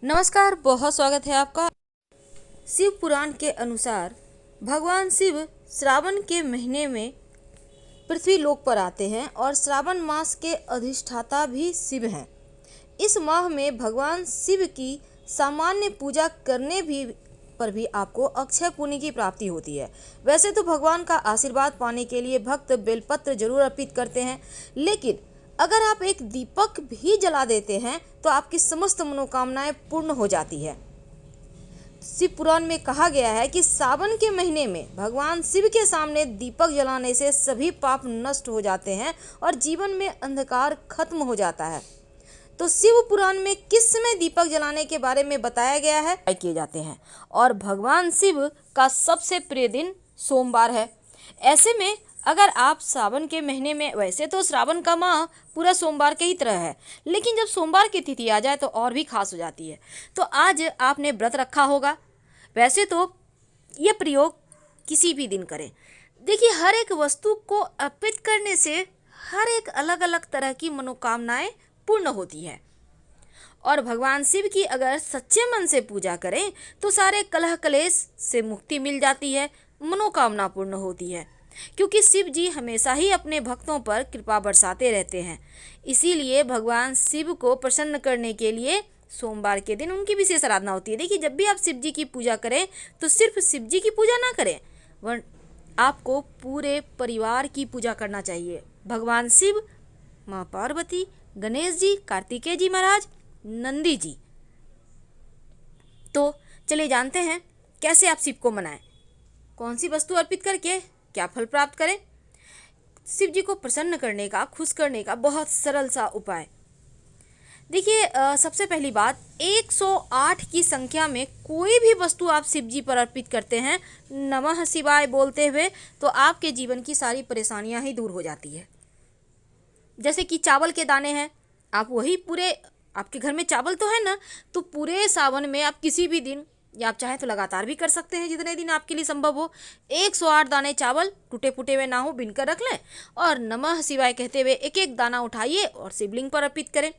नमस्कार, बहुत स्वागत है आपका। शिव पुराण के अनुसार भगवान शिव श्रावण के महीने में पृथ्वी लोक पर आते हैं और श्रावण मास के अधिष्ठाता भी शिव हैं। इस माह में भगवान शिव की सामान्य पूजा करने पर भी आपको अक्षय पुण्य की प्राप्ति होती है। वैसे तो भगवान का आशीर्वाद पाने के लिए भक्त बेलपत्र जरूर अर्पित करते हैं, लेकिन अगर आप एक दीपक भी जला देते हैं तो आपकी समस्त मनोकामनाएं पूर्ण हो जाती है। शिव पुराण में कहा गया है कि सावन के महीने में भगवान शिव के सामने दीपक जलाने से सभी पाप नष्ट हो जाते हैं और जीवन में अंधकार खत्म हो जाता है। तो शिव पुराण में किस समय दीपक जलाने के बारे में बताया गया है किए जाते हैं, और भगवान शिव का सबसे प्रिय दिन सोमवार है। ऐसे में अगर आप सावन के महीने में, वैसे तो श्रावण का माह पूरा सोमवार के ही तरह है, लेकिन जब सोमवार की तिथि आ जाए तो और भी खास हो जाती है। तो आज आपने व्रत रखा होगा। वैसे तो यह प्रयोग किसी भी दिन करें। देखिए, हर एक वस्तु को अर्पित करने से हर एक अलग अलग तरह की मनोकामनाएं पूर्ण होती है, और भगवान शिव की अगर सच्चे मन से पूजा करें तो सारे कलह कलेश से मुक्ति मिल जाती है, मनोकामना पूर्ण होती है, क्योंकि शिव जी हमेशा ही अपने भक्तों पर कृपा बरसाते रहते हैं। इसीलिए भगवान शिव को प्रसन्न करने के लिए सोमवार के दिन उनकी विशेष आराधना होती है। देखिए, जब भी आप शिव जी की पूजा करें तो सिर्फ शिव जी की पूजा ना करें, वरन आपको पूरे परिवार की पूजा करना चाहिए। भगवान शिव, माँ पार्वती, गणेश जी, कार्तिकेय जी महाराज, नंदी जी। तो चलिए जानते हैं कैसे आप शिव को मनाएं, कौन सी वस्तु अर्पित करके क्या फल प्राप्त करें। शिव जी को प्रसन्न करने का, खुश करने का बहुत सरल सा उपाय। देखिए, सबसे पहली बात, 108 की संख्या में कोई भी वस्तु आप शिव जी पर अर्पित करते हैं नमः शिवाय बोलते हुए, तो आपके जीवन की सारी परेशानियां ही दूर हो जाती है। जैसे कि चावल के दाने हैं, आप वही पूरे, आपके घर में चावल तो है ना, तो पूरे सावन में आप किसी भी दिन, या आप चाहें तो लगातार भी कर सकते हैं, जितने दिन आपके लिए संभव हो, 108 दाने चावल टूटे फूटे हुए ना हो बिनकर रख लें, और नमः शिवाय कहते हुए एक एक दाना उठाइए और शिवलिंग पर अर्पित करें।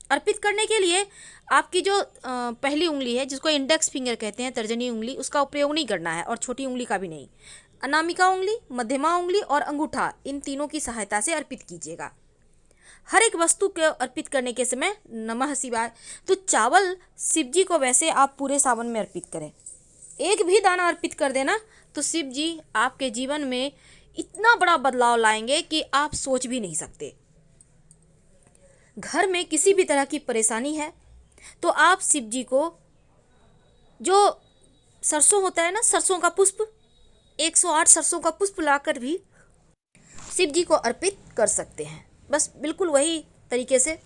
अर्पित करने के लिए आपकी जो पहली उंगली है, जिसको इंडेक्स फिंगर कहते हैं, तर्जनी उंगली, उसका उपयोग नहीं करना है, और छोटी उंगली का भी नहीं। अनामिका उंगली, मध्यमा उंगली और अंगूठा, इन तीनों की सहायता से अर्पित कीजिएगा। हर एक वस्तु को अर्पित करने के समय नमः शिवाय। तो चावल शिव जी को वैसे आप पूरे सावन में अर्पित करें, एक भी दाना अर्पित कर देना तो शिव जी आपके जीवन में इतना बड़ा बदलाव लाएंगे कि आप सोच भी नहीं सकते। घर में किसी भी तरह की परेशानी है तो आप शिव जी को, जो सरसों होता है ना, सरसों का पुष्प, 108 सरसों का पुष्प लाकर भी शिव जी को अर्पित कर सकते हैं, बस बिल्कुल वही तरीके से।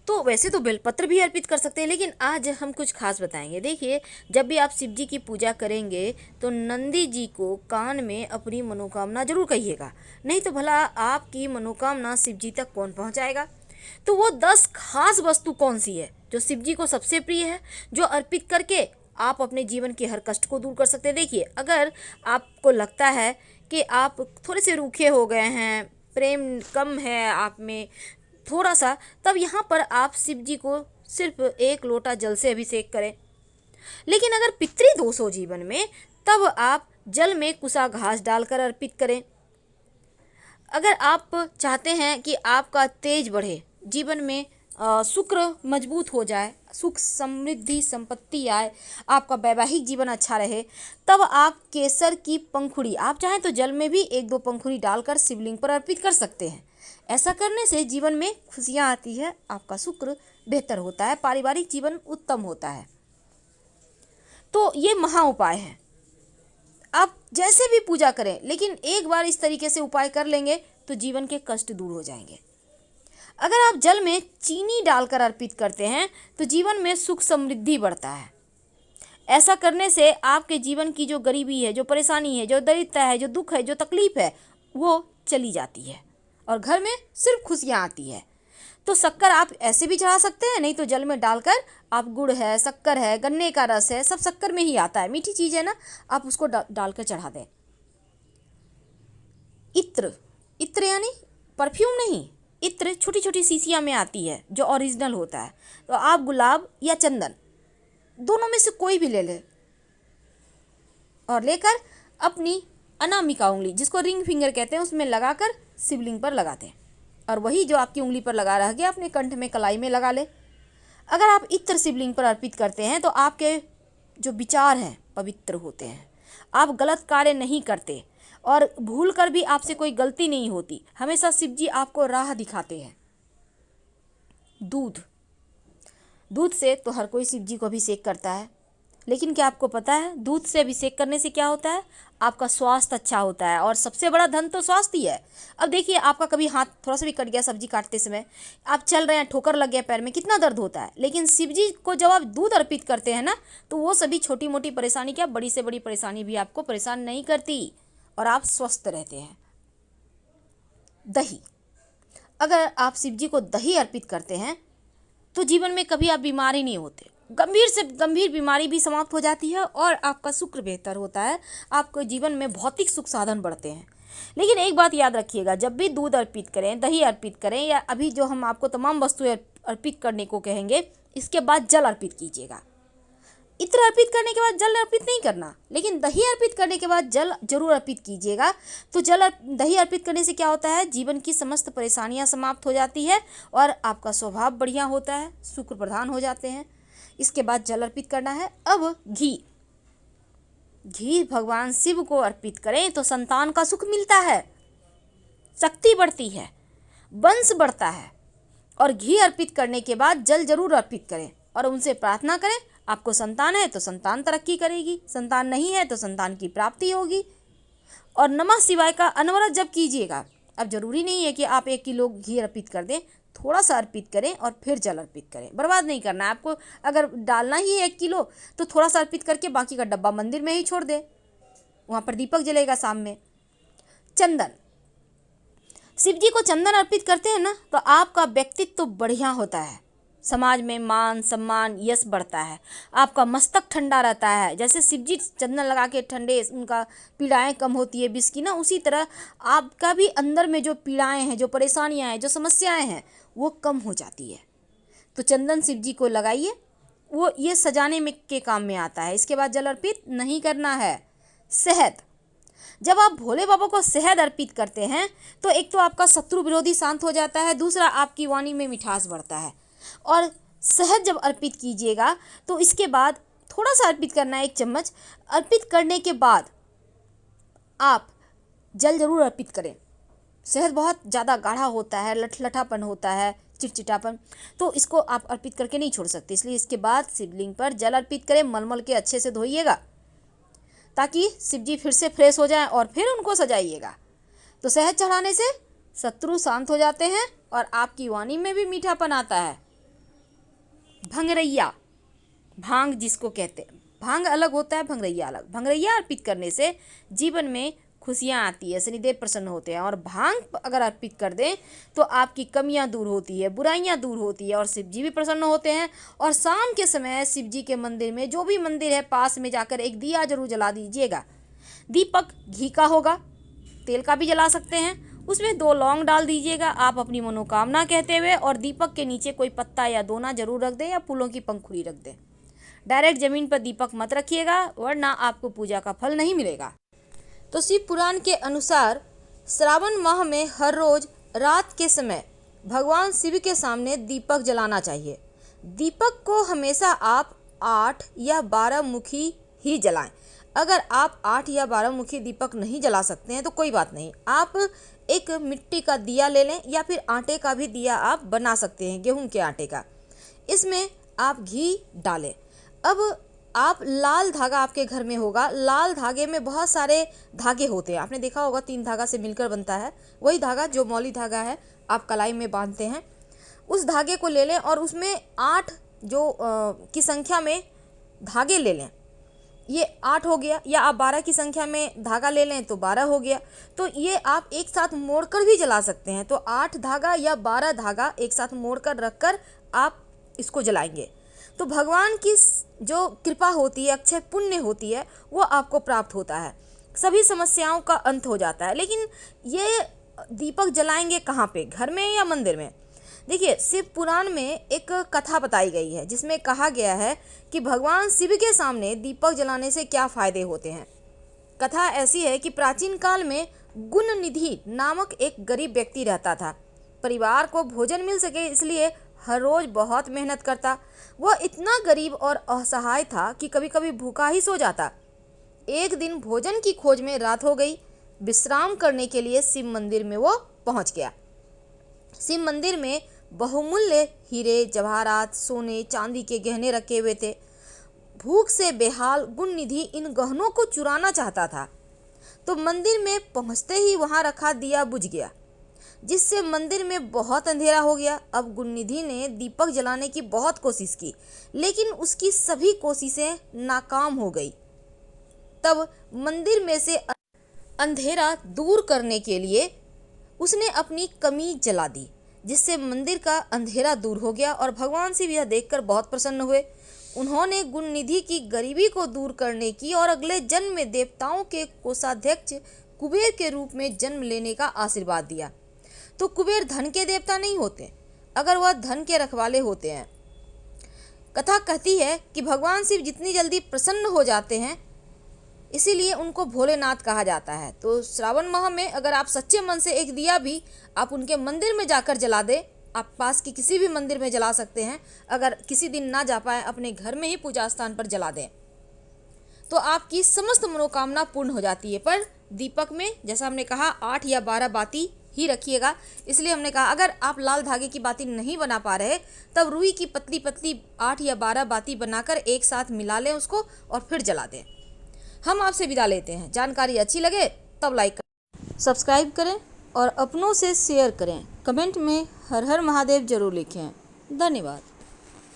तो वैसे तो बेलपत्र भी अर्पित कर सकते हैं, लेकिन आज हम कुछ खास बताएंगे। देखिए, जब भी आप शिव जी की पूजा करेंगे तो नंदी जी को कान में अपनी मनोकामना जरूर कहिएगा, नहीं तो भला आपकी मनोकामना शिव जी तक कौन पहुंचाएगा। तो वो 10 खास वस्तु कौन सी है जो शिव जी को सबसे प्रिय है, जो अर्पित करके आप अपने जीवन के हर कष्ट को दूर कर सकते हैं। देखिए, अगर आपको लगता है कि आप थोड़े से रूखे हो गए हैं, प्रेम कम है आप में थोड़ा सा, तब यहाँ पर आप शिव जी को सिर्फ 1 लोटा जल से अभिषेक करें। लेकिन अगर पितृदोष हो जीवन में, तब आप जल में कुसा घास डालकर अर्पित करें। अगर आप चाहते हैं कि आपका तेज बढ़े, जीवन में शुक्र मजबूत हो जाए, सुख समृद्धि संपत्ति आए, आपका वैवाहिक जीवन अच्छा रहे, तब आप केसर की पंखुड़ी, आप चाहें तो जल में भी 1-2 पंखुड़ी डालकर शिवलिंग पर अर्पित कर सकते हैं। ऐसा करने से जीवन में खुशियां आती है, आपका शुक्र बेहतर होता है, पारिवारिक जीवन उत्तम होता है। तो ये महा उपाय है। आप जैसे भी पूजा करें, लेकिन एक बार इस तरीके से उपाय कर लेंगे तो जीवन के कष्ट दूर हो जाएंगे। अगर आप जल में चीनी डालकर अर्पित करते हैं तो जीवन में सुख समृद्धि बढ़ता है। ऐसा करने से आपके जीवन की जो गरीबी है, जो परेशानी है, जो दरिद्रता है, जो दुख है, जो तकलीफ है, वो चली जाती है और घर में सिर्फ खुशियां आती है। तो शक्कर आप ऐसे भी चढ़ा सकते हैं, नहीं तो जल में डालकर आप, गुड़ है, शक्कर है, गन्ने का रस है, सब शक्कर में ही आता है, मीठी चीज़ है ना, आप उसको डालकर चढ़ा दें। इत्र, इत्र यानी परफ्यूम नहीं, इत्र छोटी छोटी शीशियाँ में आती है जो ओरिजिनल होता है। तो आप गुलाब या चंदन, दोनों में से कोई भी ले ले और लेकर अपनी अनामिका उंगली, जिसको रिंग फिंगर कहते हैं, उसमें लगाकर शिवलिंग पर लगा दें। और वही जो आपकी उंगली पर लगा रह गया अपने कंठ में कलाई में लगा ले। अगर आप इत्र शिवलिंग पर अर्पित करते हैं तो आपके जो विचार हैं पवित्र होते हैं, आप गलत कार्य नहीं करते और भूल कर भी आपसे कोई गलती नहीं होती। हमेशा शिव जी आपको राह दिखाते हैं। दूध से तो हर कोई शिव जी को अभिषेक करता है, लेकिन क्या आपको पता है दूध से अभिषेक करने से क्या होता है? आपका स्वास्थ्य अच्छा होता है, और सबसे बड़ा धन तो स्वास्थ्य ही है। अब देखिए, आपका कभी हाथ थोड़ा सा भी कट गया सब्जी काटते समय, आप चल रहे हैं, ठोकर लग गया पैर में, कितना दर्द होता है। लेकिन शिव जी को जब आप दूध अर्पित करते हैं ना, तो वो सभी छोटी मोटी परेशानी, क्या बड़ी से बड़ी परेशानी भी आपको परेशान नहीं करती और आप स्वस्थ रहते हैं। दही, अगर आप शिव जी को दही अर्पित करते हैं तो जीवन में कभी आप बीमार ही नहीं होते। गंभीर से गंभीर बीमारी भी समाप्त हो जाती है और आपका शुक्र बेहतर होता है। आपको जीवन में भौतिक सुख साधन बढ़ते हैं। लेकिन एक बात याद रखिएगा, जब भी दूध अर्पित करें, दही अर्पित करें, या अभी जो हम आपको तमाम वस्तुएं अर्पित करने को कहेंगे, इसके बाद जल अर्पित कीजिएगा। इत्र अर्पित करने के बाद जल अर्पित नहीं करना, लेकिन दही अर्पित करने के बाद जल जरूर अर्पित कीजिएगा। तो दही अर्पित करने से क्या होता है? जीवन की समस्त परेशानियां समाप्त हो जाती है और आपका स्वभाव बढ़िया होता है, शुक्र प्रधान हो जाते हैं। इसके बाद जल अर्पित करना है। अब घी भगवान शिव को अर्पित करें तो संतान का सुख मिलता है, शक्ति बढ़ती है, वंश बढ़ता है। और घी अर्पित करने के बाद जल जरूर अर्पित करें और उनसे प्रार्थना करें। आपको संतान है तो संतान तरक्की करेगी, संतान नहीं है तो संतान की प्राप्ति होगी। और नमः शिवाय का अनवरत जप कीजिएगा। अब जरूरी नहीं है कि आप 1 किलो घी अर्पित कर दें, थोड़ा सा अर्पित करें और फिर जल अर्पित करें। बर्बाद नहीं करना है आपको। अगर डालना ही है 1 किलो तो थोड़ा सा अर्पित करके बाकी का डब्बा मंदिर में ही छोड़ दें, वहाँ पर दीपक जलेगा शाम में। चंदन, शिव जी को चंदन अर्पित करते हैं ना, तो आपका व्यक्तित्व तो बढ़िया होता है, समाज में मान सम्मान यश बढ़ता है, आपका मस्तक ठंडा रहता है। जैसे शिव जी चंदन लगा के ठंडे, उनका पीड़ाएं कम होती है विष की ना, उसी तरह आपका भी अंदर में जो पीड़ाएं हैं, जो परेशानियां हैं, जो समस्याएं हैं, वो कम हो जाती है। तो चंदन शिव जी को लगाइए, वो ये सजाने में के काम में आता है। इसके बाद जल अर्पित नहीं करना है। शहद, जब आप भोले बाबा को शहद अर्पित करते हैं तो एक तो आपका शत्रु विरोधी शांत हो जाता है, दूसरा आपकी वाणी में मिठास बढ़ता है। और शहद जब अर्पित कीजिएगा तो इसके बाद थोड़ा सा अर्पित करना है, 1 चम्मच। अर्पित करने के बाद आप जल जरूर अर्पित करें। शहद बहुत ज़्यादा गाढ़ा होता है, लठलठापन होता है, चिटचिटापन, तो इसको आप अर्पित करके नहीं छोड़ सकते। इसलिए इसके बाद शिवलिंग पर जल अर्पित करें, मलमल के अच्छे से धोइएगा ताकि शिव जी फिर से फ्रेश हो जाएं और फिर उनको सजाइएगा। तो शहद चढ़ाने से शत्रु शांत हो जाते हैं और आपकी वाणी में भी मीठापन आता है। भंगरैया, भांग जिसको कहते हैं, भांग अलग होता है, भंगरैया अलग। भंगरैया अर्पित करने से जीवन में खुशियाँ आती है, शनिदेव प्रसन्न होते हैं। और भांग अगर अर्पित कर दें तो आपकी कमियां दूर होती है, बुराइयां दूर होती है और शिव जी भी प्रसन्न होते हैं। और शाम के समय शिव जी के मंदिर में, जो भी मंदिर है पास में, जाकर एक दिया जरूर जला दीजिएगा। दीपक घी का होगा, तेल का भी जला सकते हैं। उसमें 2 लौंग डाल दीजिएगा आप अपनी मनोकामना कहते हुए, और दीपक के नीचे कोई पत्ता या दोना जरूर रख दें या फूलों की पंखुड़ी रख दें। डायरेक्ट जमीन पर दीपक मत रखिएगा, वरना आपको पूजा का फल नहीं मिलेगा। तो शिव पुराण के अनुसार श्रावण माह में हर रोज रात के समय भगवान शिव के सामने दीपक जलाना चाहिए। दीपक को हमेशा आप 8 या 12 मुखी ही जलाएं। अगर आप 8 या 12 मुखी दीपक नहीं जला सकते हैं तो कोई बात नहीं, आप एक मिट्टी का दिया ले लें या फिर आटे का भी दिया आप बना सकते हैं, गेहूं के आटे का। इसमें आप घी डालें। अब आप लाल धागा आपके घर में होगा, लाल धागे में बहुत सारे धागे होते हैं, आपने देखा होगा 3 धागा से मिलकर बनता है। वही धागा जो मौली धागा है आप कलाई में बांधते हैं, उस धागे को ले लें और उसमें 8 की संख्या में धागे ले लें। ये 8 हो गया, या आप 12 की संख्या में धागा ले लें तो 12 हो गया। तो ये आप एक साथ मोड़कर भी जला सकते हैं। तो 8 धागा या 12 धागा एक साथ मोड़कर रखकर आप इसको जलाएंगे तो भगवान की जो कृपा होती है, अक्षय पुण्य होती है, वो आपको प्राप्त होता है, सभी समस्याओं का अंत हो जाता है। लेकिन ये दीपक जलाएंगे कहाँ पे, घर में या मंदिर में? देखिए, शिव पुराण में एक कथा बताई गई है जिसमें कहा गया है कि भगवान शिव के सामने दीपक जलाने से क्या फायदे होते हैं। कथा ऐसी है कि प्राचीन काल में गुण निधि नामक एक गरीब व्यक्ति रहता था। परिवार को भोजन मिल सके इसलिए हर रोज बहुत मेहनत करता। वह इतना गरीब और असहाय था कि कभी कभी भूखा ही सो जाता। एक दिन भोजन की खोज में रात हो गई। विश्राम करने के लिए शिव मंदिर में वो पहुंच गया। शिव मंदिर में बहुमूल्य हीरे, जवाहरात, सोने, चांदी के गहने रखे हुए थे। भूख से बेहाल गुण निधि इन गहनों को चुराना चाहता था, तो मंदिर में पहुंचते ही वहां रखा दिया बुझ गया, जिससे मंदिर में बहुत अंधेरा हो गया। अब गुण निधि ने दीपक जलाने की बहुत कोशिश की, लेकिन उसकी सभी कोशिशें नाकाम हो गई। तब मंदिर में से अंधेरा दूर करने के लिए उसने अपनी कमीज जला दी, जिससे मंदिर का अंधेरा दूर हो गया और भगवान शिव यह देखकर बहुत प्रसन्न हुए। उन्होंने गुण निधि की गरीबी को दूर करने की और अगले जन्म में देवताओं के कोषाध्यक्ष कुबेर के रूप में जन्म लेने का आशीर्वाद दिया। तो कुबेर धन के देवता नहीं होते, अगर वह धन के रखवाले होते हैं। कथा कहती है कि भगवान शिव जितनी जल्दी प्रसन्न हो जाते हैं, इसीलिए उनको भोलेनाथ कहा जाता है। तो श्रावण माह में अगर आप सच्चे मन से एक दिया भी आप उनके मंदिर में जाकर जला दें, आप पास की किसी भी मंदिर में जला सकते हैं। अगर किसी दिन ना जा पाए, अपने घर में ही पूजा स्थान पर जला दें, तो आपकी समस्त मनोकामना पूर्ण हो जाती है। पर दीपक में जैसा हमने कहा 8 या 12 बाती ही रखिएगा। इसलिए हमने कहा अगर आप लाल धागे की बाती नहीं बना पा रहे, तब रुई की पतली पतली 8 या 12 बाती बनाकर एक साथ मिला लें उसको और फिर जला दें। हम आपसे विदा लेते हैं। जानकारी अच्छी लगे तब लाइक करें, सब्सक्राइब करें और अपनों से शेयर करें। कमेंट में हर हर महादेव जरूर लिखें। धन्यवाद।